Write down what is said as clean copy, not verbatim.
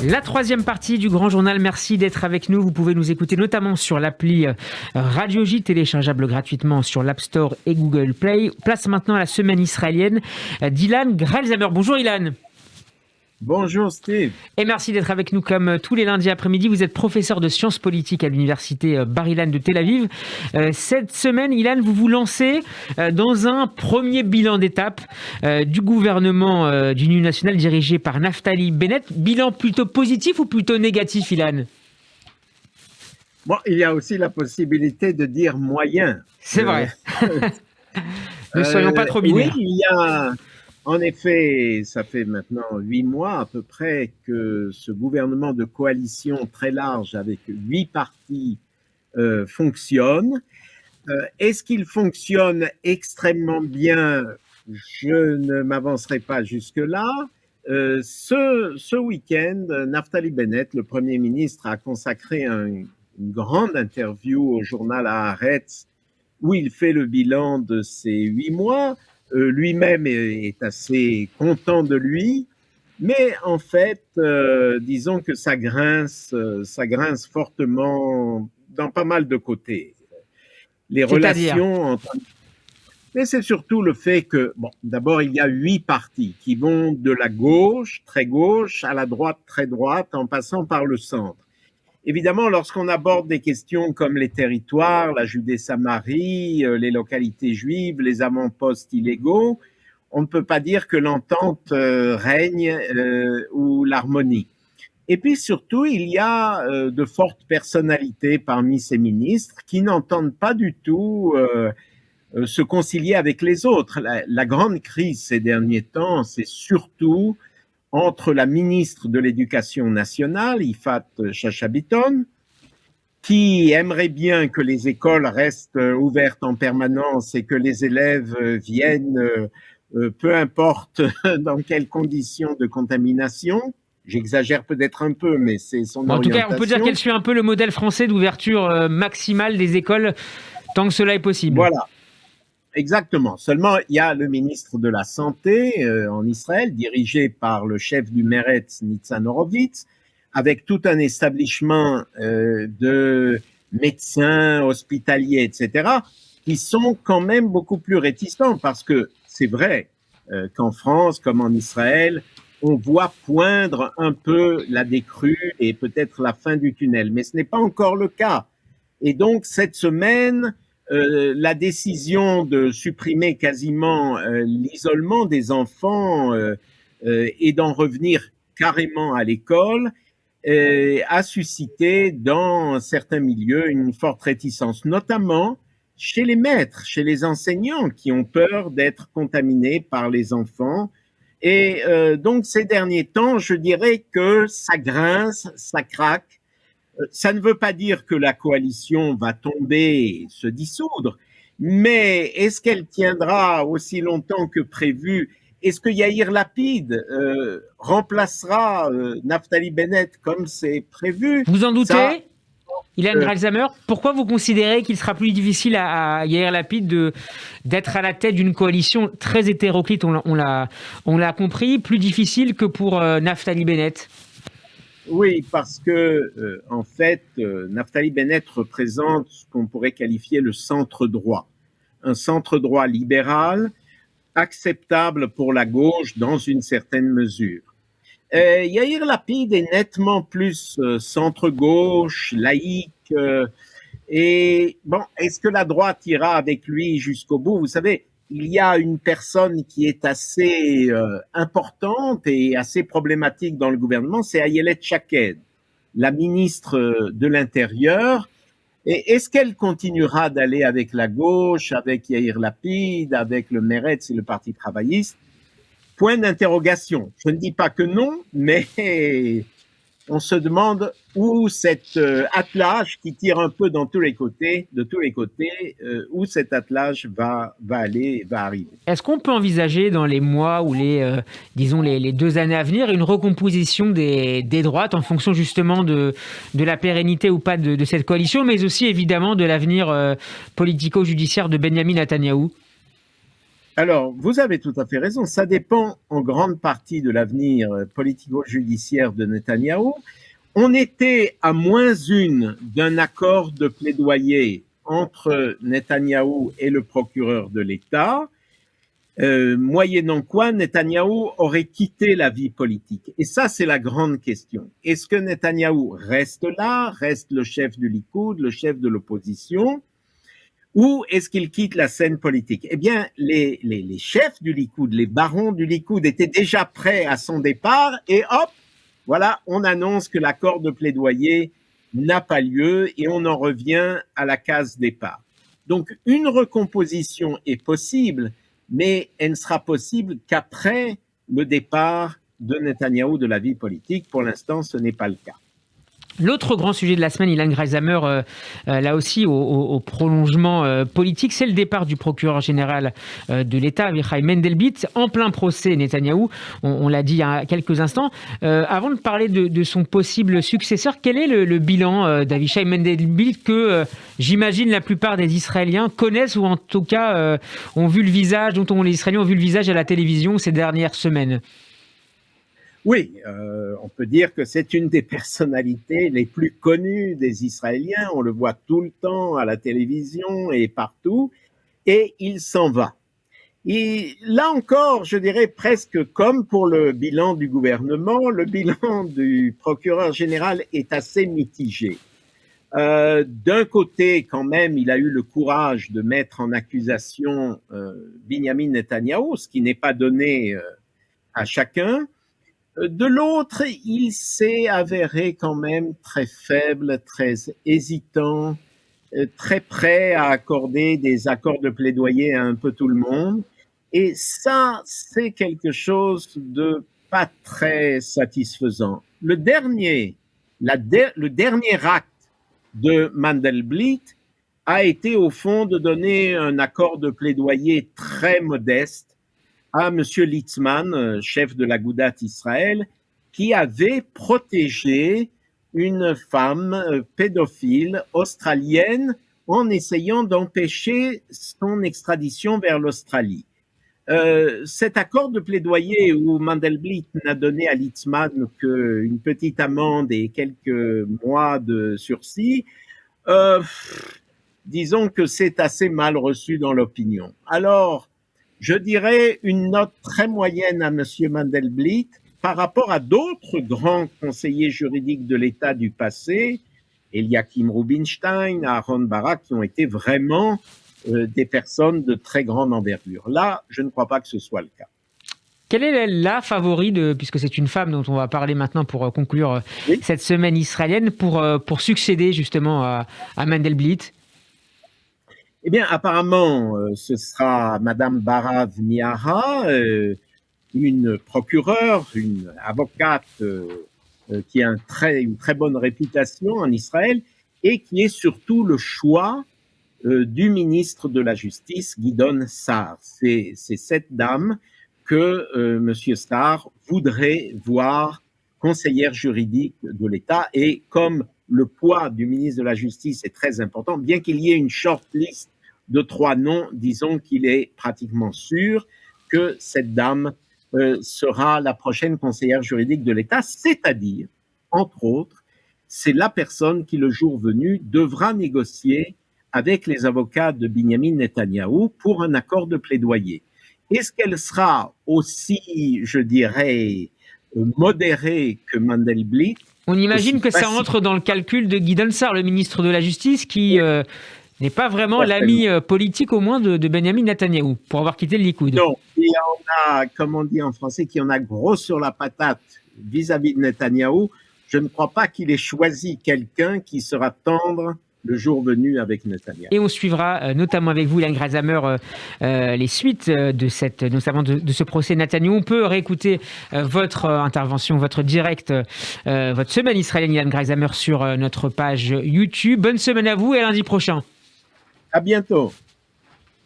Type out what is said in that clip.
La troisième partie du Grand Journal, merci d'être avec nous. Vous pouvez nous écouter notamment sur l'appli Radio J, téléchargeable gratuitement sur l'App Store et Google Play. Place maintenant à la semaine israélienne d'Ilan Grelzamer. Bonjour Ilan. Bonjour Steve. Et merci d'être avec nous comme tous les lundis après-midi. Vous êtes professeur de sciences politiques à l'université Bar-Ilan de Tel Aviv. Cette semaine, Ilan, vous vous lancez dans un premier bilan d'étape du gouvernement d'Union nationale dirigé par Naftali Bennett. Bilan plutôt positif ou plutôt négatif, Ilan ? Bon, il y a aussi la possibilité de dire moyen. C'est vrai. Ne soyons pas trop binaires. Oui, il y a... En effet, ça fait maintenant 8 mois à peu près que ce gouvernement de coalition très large avec 8 partis fonctionne. Est-ce qu'il fonctionne extrêmement bien? Je ne m'avancerai pas jusque-là. Ce week-end, Naftali Bennett, le Premier ministre, a consacré une grande interview au journal Haaretz où il fait le bilan de ces 8 mois. Lui-même est assez content de lui, mais en fait, disons que ça grince fortement dans pas mal de côtés. Les relations entre... Mais c'est surtout le fait que, bon, d'abord, il y a 8 partis qui vont de la gauche, très gauche, à la droite, très droite, en passant par le centre. Évidemment, lorsqu'on aborde des questions comme les territoires, la Judée-Samarie, les localités juives, les avant-postes illégaux, on ne peut pas dire que l'entente règne ou l'harmonie. Et puis surtout, il y a de fortes personnalités parmi ces ministres qui n'entendent pas du tout se concilier avec les autres. La grande crise ces derniers temps, c'est surtout entre la ministre de l'Éducation nationale, Yifat Shacha Bitton, qui aimerait bien que les écoles restent ouvertes en permanence et que les élèves viennent, peu importe dans quelles conditions de contamination. J'exagère peut-être un peu, mais c'est son orientation. En tout cas, on peut dire qu'elle suit un peu le modèle français d'ouverture maximale des écoles tant que cela est possible. Voilà. Exactement. Seulement, il y a le ministre de la Santé en Israël, dirigé par le chef du Meretz, Nitzan Horowitz, avec tout un establishment de médecins, hospitaliers, etc., qui sont quand même beaucoup plus réticents, parce que c'est vrai qu'en France, comme en Israël, on voit poindre un peu la décrue et peut-être la fin du tunnel, mais ce n'est pas encore le cas. Et donc, cette semaine... la décision de supprimer quasiment l'isolement des enfants et d'en revenir carrément à l'école a suscité dans certains milieux une forte réticence, notamment chez les maîtres, chez les enseignants qui ont peur d'être contaminés par les enfants. Et donc ces derniers temps, je dirais que ça grince, ça craque. Ça ne veut pas dire que la coalition va tomber et se dissoudre, mais est-ce qu'elle tiendra aussi longtemps que prévu? Est-ce que Yair Lapid remplacera Naftali Bennett comme c'est prévu? Vous en doutez, Ilan Grelzamer? Pourquoi vous considérez qu'il sera plus difficile à Yair Lapid d'être à la tête d'une coalition très hétéroclite, on l'a compris, plus difficile que pour Naftali Bennett? Oui, parce que en fait, Naftali Bennett représente ce qu'on pourrait qualifier le centre droit, un centre droit libéral acceptable pour la gauche dans une certaine mesure. Yair Lapid est nettement plus centre gauche, laïque, et bon, est-ce que la droite ira avec lui jusqu'au bout? Vous savez, il y a une personne qui est assez importante et assez problématique dans le gouvernement, c'est Ayelet Shaked, la ministre de l'Intérieur. Et est-ce qu'elle continuera d'aller avec la gauche, avec Yair Lapid, avec le Meretz et le Parti travailliste? Point d'interrogation. Je ne dis pas que non, mais on se demande où cet attelage qui tire un peu de tous les côtés, où cet attelage va aller, va arriver. Est-ce qu'on peut envisager dans les mois ou les 2 années à venir une recomposition des droites en fonction justement de la pérennité ou pas de cette coalition, mais aussi évidemment de l'avenir politico-judiciaire de Benyamin Netanyahou? Alors, vous avez tout à fait raison. Ça dépend en grande partie de l'avenir politico-judiciaire de Netanyahou. On était à -1 d'un accord de plaidoyer entre Netanyahou et le procureur de l'État, moyennant quoi Netanyahou aurait quitté la vie politique. Et ça, c'est la grande question. Est-ce que Netanyahou reste là, reste le chef du Likoud, le chef de l'opposition, ou est-ce qu'il quitte la scène politique? Eh bien, les chefs du Likoud, les barons du Likoud étaient déjà prêts à son départ et hop, voilà, on annonce que l'accord de plaidoyer n'a pas lieu et on en revient à la case départ. Donc, une recomposition est possible, mais elle ne sera possible qu'après le départ de Netanyahou de la vie politique. Pour l'instant, ce n'est pas le cas. L'autre grand sujet de la semaine, Ilan Greysheimer, là aussi au prolongement politique, c'est le départ du procureur général de l'État, Avichai Mendelblit, en plein procès Netanyahou, on l'a dit il y a quelques instants. Avant de parler de son possible successeur, quel est le bilan d'Avichai Mendelblit que j'imagine la plupart des Israéliens connaissent ou en tout cas ont vu le visage, dont les Israéliens ont vu le visage à la télévision ces dernières semaines? Oui, on peut dire que c'est une des personnalités les plus connues des Israéliens. On le voit tout le temps à la télévision et partout, et il s'en va. Et là encore, je dirais presque comme pour le bilan du gouvernement, le bilan du procureur général est assez mitigé. D'un côté, quand même, il a eu le courage de mettre en accusation Binyamin Netanyahou, ce qui n'est pas donné à chacun. De l'autre, il s'est avéré quand même très faible, très hésitant, très prêt à accorder des accords de plaidoyer à un peu tout le monde. Et ça, c'est quelque chose de pas très satisfaisant. Le dernier acte de Mandelblit a été au fond de donner un accord de plaidoyer très modeste à M. Litzman, chef de l'Agudat Israël, qui avait protégé une femme pédophile australienne en essayant d'empêcher son extradition vers l'Australie. Cet accord de plaidoyer où Mandelblit n'a donné à Litzman qu'une petite amende et quelques mois de sursis, disons que c'est assez mal reçu dans l'opinion. Alors, je dirais une note très moyenne à M. Mandelblit par rapport à d'autres grands conseillers juridiques de l'État du passé, Eliakim Rubinstein, Aaron Barak, qui ont été vraiment des personnes de très grande envergure. Là, je ne crois pas que ce soit le cas. Quelle est la favorite, puisque c'est une femme dont on va parler maintenant pour conclure cette semaine israélienne, pour succéder justement à Mandelblit? Eh bien, apparemment, ce sera Madame Barav Miara, une procureure, une avocate qui a une très bonne réputation en Israël et qui est surtout le choix du ministre de la Justice, Gideon Sa'ar. C'est cette dame que M. Sa'ar voudrait voir conseillère juridique de l'État, et comme le poids du ministre de la Justice est très important, bien qu'il y ait une short list de 3 noms, disons qu'il est pratiquement sûr que cette dame sera la prochaine conseillère juridique de l'État, c'est-à-dire, entre autres, c'est la personne qui, le jour venu, devra négocier avec les avocats de Binyamin Netanyahou pour un accord de plaidoyer. Est-ce qu'elle sera aussi, je dirais, modérée que Mandelblit? On imagine que ça entre dans le calcul de Gideon Sa'ar, le ministre de la Justice, qui n'est pas vraiment l'ami politique, au moins, de Benjamin Netanyahou, pour avoir quitté le Likoud. Non, il y en a, comme on dit en français, qui en a gros sur la patate vis-à-vis de Netanyahou. Je ne crois pas qu'il ait choisi quelqu'un qui sera tendre le jour venu avec Netanyahou. Et on suivra notamment avec vous, Ilan Greysheimer, les suites notamment de ce procès Netanyahou. On peut réécouter votre intervention, votre direct, votre semaine israélienne, Ilan Greysheimer, sur notre page YouTube. Bonne semaine à vous et à lundi prochain. À bientôt.